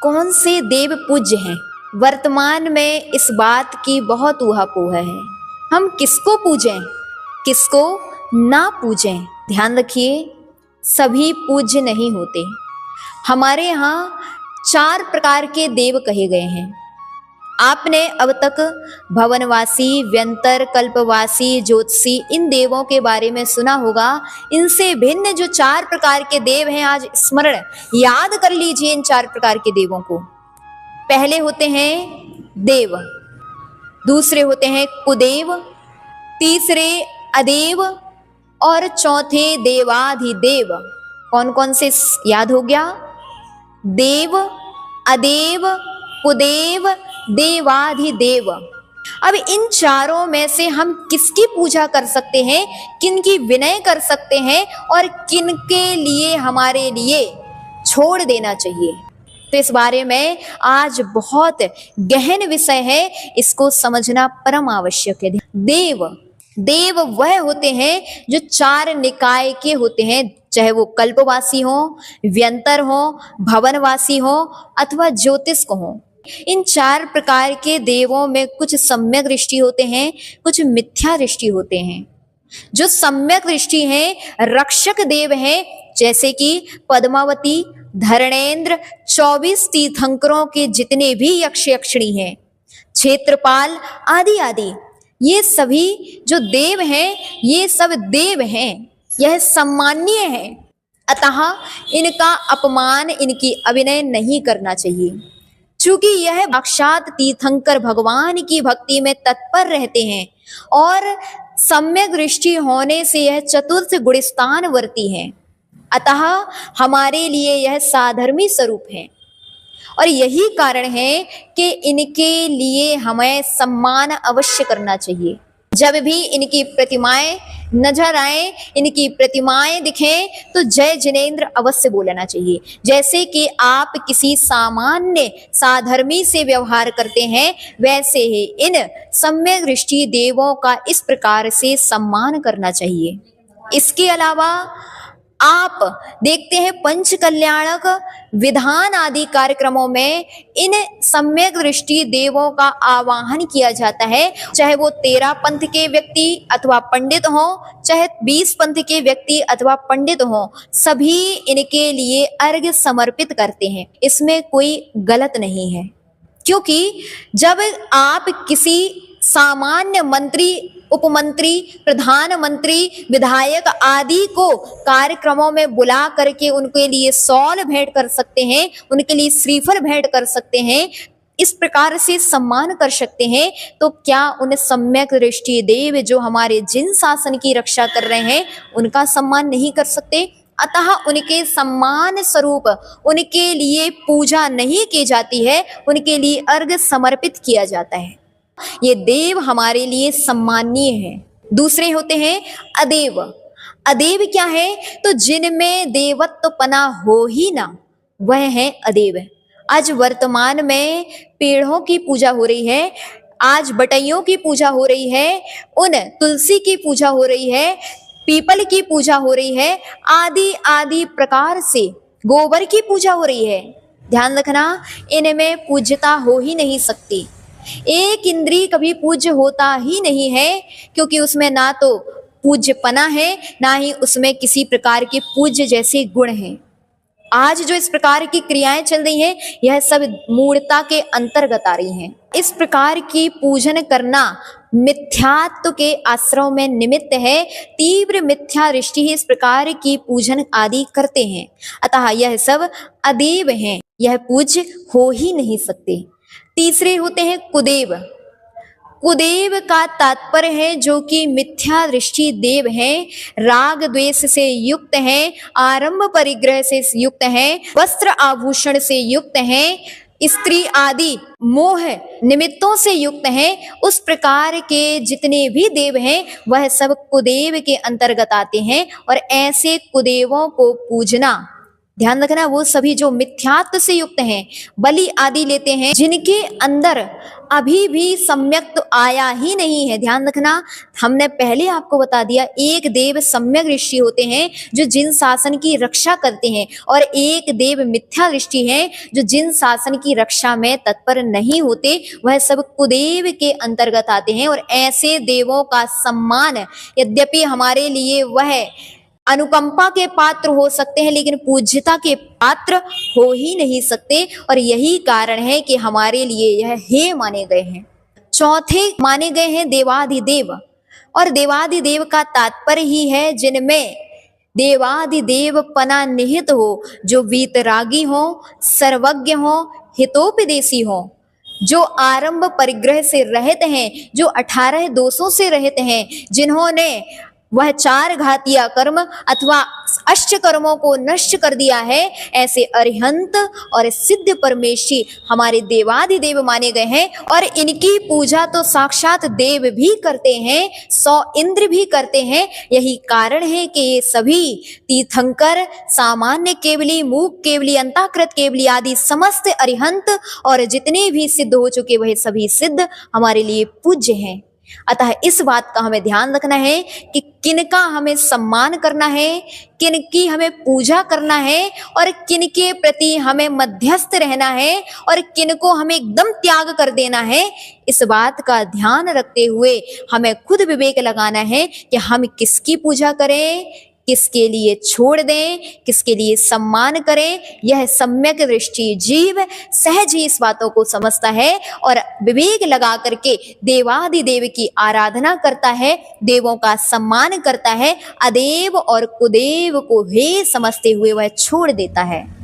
कौन से देव पूज्य हैं? वर्तमान में इस बात की बहुत ऊहापोह है। हम किसको पूजें, किसको ना पूजें? ध्यान रखिए, सभी पूज्य नहीं होते। हमारे यहाँ 4 प्रकार के देव कहे गए हैं। आपने अब तक भवनवासी, व्यंतर, कल्पवासी, ज्योतिषी इन देवों के बारे में सुना होगा। इनसे भिन्न जो 4 प्रकार के देव हैं, आज स्मरण याद कर लीजिए इन 4 प्रकार के देवों को। पहले होते हैं देव, दूसरे होते हैं कुदेव, तीसरे अदेव और चौथे देवाधिदेव। कौन कौन से याद हो गया? देव, अदेव, कुदेव, देवाधिदेव। अब इन चारों में से हम किसकी पूजा कर सकते हैं, किनकी विनय कर सकते हैं और किनके लिए हमारे लिए छोड़ देना चाहिए? तो इस बारे में आज बहुत गहन विषय है, इसको समझना परम आवश्यक है। देव वह होते हैं जो 4 निकाय के होते हैं, चाहे वो कल्पवासी हो, व्यंतर हो, भवनवासी हो अथवा ज्योतिष हो। इन 4 प्रकार के देवों में कुछ सम्यक दृष्टि होते हैं, कुछ मिथ्या दृष्टि होते हैं। जो सम्यक दृष्टि हैं, रक्षक देव हैं, जैसे कि पद्मावती, धरणेन्द्र, 24 तीर्थंकरों के जितने भी यक्ष यक्षिणी हैं, क्षेत्रपाल आदि आदि, ये सभी जो देव हैं, ये सब देव हैं, यह सम्माननीय है। अतः इनका अपमान, इनकी अभिनय नहीं करना चाहिए। चूंकि यह साक्षात तीर्थंकर भगवान की भक्ति में तत्पर रहते हैं और सम्यक दृष्टि होने से यह चतुर्थ गुणस्थान वर्ती हैं, अतः हमारे लिए यह साधर्मी स्वरूप है। और यही कारण है कि इनके लिए हमें सम्मान अवश्य करना चाहिए। जब भी इनकी प्रतिमाएं नजर आए, इनकी प्रतिमाएं दिखें, तो जय जिनेंद्र अवश्य बोलना चाहिए। जैसे कि आप किसी सामान्य साधर्मी से व्यवहार करते हैं, वैसे ही इन सम्यक दृष्टि देवों का इस प्रकार से सम्मान करना चाहिए। इसके अलावा आप देखते हैं पंच कल्याणक विधान आदि कार्यक्रमों में इन सम्यक दृष्टि देवों का आवाहन किया जाता है। चाहे वो 13 पंथ के व्यक्ति अथवा पंडित हो, चाहे 20 पंथ के व्यक्ति अथवा पंडित हो, सभी इनके लिए अर्घ्य समर्पित करते हैं। इसमें कोई गलत नहीं है, क्योंकि जब आप किसी सामान्य मंत्री, उपमंत्री, प्रधानमंत्री, विधायक आदि को कार्यक्रमों में बुला करके उनके लिए शॉल भेंट कर सकते हैं, उनके लिए श्रीफल भेंट कर सकते हैं, इस प्रकार से सम्मान कर सकते हैं, तो क्या उन सम्यक दृष्टि देव जो हमारे जिन शासन की रक्षा कर रहे हैं, उनका सम्मान नहीं कर सकते? अतः उनके सम्मान स्वरूप उनके लिए पूजा नहीं की जाती है, उनके लिए अर्घ्य समर्पित किया जाता है। ये देव हमारे लिए सम्माननीय है। दूसरे होते हैं अदेव। अदेव क्या है? तो जिनमें देवत्व पना हो ही ना, वह है अदेव। आज वर्तमान में पेड़ों की पूजा हो रही है, आज बटैयों की पूजा हो रही है, उन तुलसी की पूजा हो रही है, पीपल की पूजा हो रही है, आदि आदि प्रकार से गोबर की पूजा हो रही है। ध्यान रखना, इनमें पूज्यता हो ही नहीं सकती। एक इंद्री कभी पूज्य होता ही नहीं है, क्योंकि उसमें ना तो पूज्यपना है, ना ही उसमें किसी प्रकार के पूज्य जैसे गुण हैं। आज जो इस प्रकार की क्रियाएं चल रही हैं, यह सब मूढ़ता के अंतर्गत आ रही हैं। इस प्रकार की पूजन करना मिथ्यात्व के आश्रव में निमित्त है। तीव्र मिथ्या दृष्टि ही इस प्रकार की पूजन आदि करते हैं, अतः यह सब अदेव हैं, यह पूज्य हो ही नहीं सकते। तीसरे होते हैं कुदेव। कुदेव का तात्पर्य है जो कि मिथ्या दृष्टि देव हैं, राग द्वेष से युक्त हैं, आरंभ परिग्रह से युक्त हैं, वस्त्र आभूषण से युक्त हैं, स्त्री आदि मोह निमित्तों से युक्त हैं। उस प्रकार के जितने भी देव हैं, वह सब कुदेव के अंतर्गत आते हैं। और ऐसे कुदेवों को पूजना, ध्यान रखना, वो सभी जो मिथ्यात्व से युक्त हैं, बलि आदि लेते हैं, जिनके अंदर अभी भी सम्यक तो आया ही नहीं है। ध्यान रखना, हमने पहले आपको बता दिया, एक देव सम्यक ऋषि होते हैं जो जिन शासन की रक्षा करते हैं, और एक देव मिथ्या ऋषि हैं जो जिन शासन की रक्षा में तत्पर नहीं होते, वह सब कुदेव के अंतर्गत आते हैं। और ऐसे देवों का सम्मान, यद्यपि हमारे लिए वह अनुकंपा के पात्र हो सकते हैं, लेकिन पूज्यता के पात्र हो ही नहीं सकते, और यही कारण है कि हमारे लिए यह हे माने गए हैं। चौथे माने गए हैं देवाधिदेव, और देवाधिदेव का तात्पर्य ही है जिनमें देवाधिदेव पना निहित हो, जो वीतरागी हो, सर्वज्ञ हो, हितोपदेशी हो, जो आरंभ परिग्रह से रहित हैं, जो 18 दोषों से रहित हैं, जिन्होंने वह 4 घातिया कर्म अथवा अष्ट कर्मों को नष्ट कर दिया है, ऐसे अरिहंत और सिद्ध परमेशी हमारे देवाधिदेव माने गए हैं। और इनकी पूजा तो साक्षात देव भी करते हैं, 100 इंद्र भी करते हैं। यही कारण है कि ये सभी तीर्थंकर, सामान्य केवली, मूक केवली, अंताकृत केवली आदि समस्त अरिहंत और जितने भी सिद्ध हो चुके वह सभी सिद्ध हमारे लिए पूज्य हैं। अतः इस बात का हमें ध्यान रखना है कि किनका हमें सम्मान करना है, किनकी हमें पूजा करना है, और किनके प्रति हमें मध्यस्थ रहना है, और किनको हमें एकदम त्याग कर देना है। इस बात का ध्यान रखते हुए हमें खुद विवेक लगाना है कि हम किसकी पूजा करें, किसके लिए छोड़ दें, किसके लिए सम्मान करें। यह सम्यक दृष्टि जीव सहज ही इस बातों को समझता है और विवेक लगा करके देवाधिदेव की आराधना करता है, देवों का सम्मान करता है, अदेव और कुदेव को हे समझते हुए वह छोड़ देता है।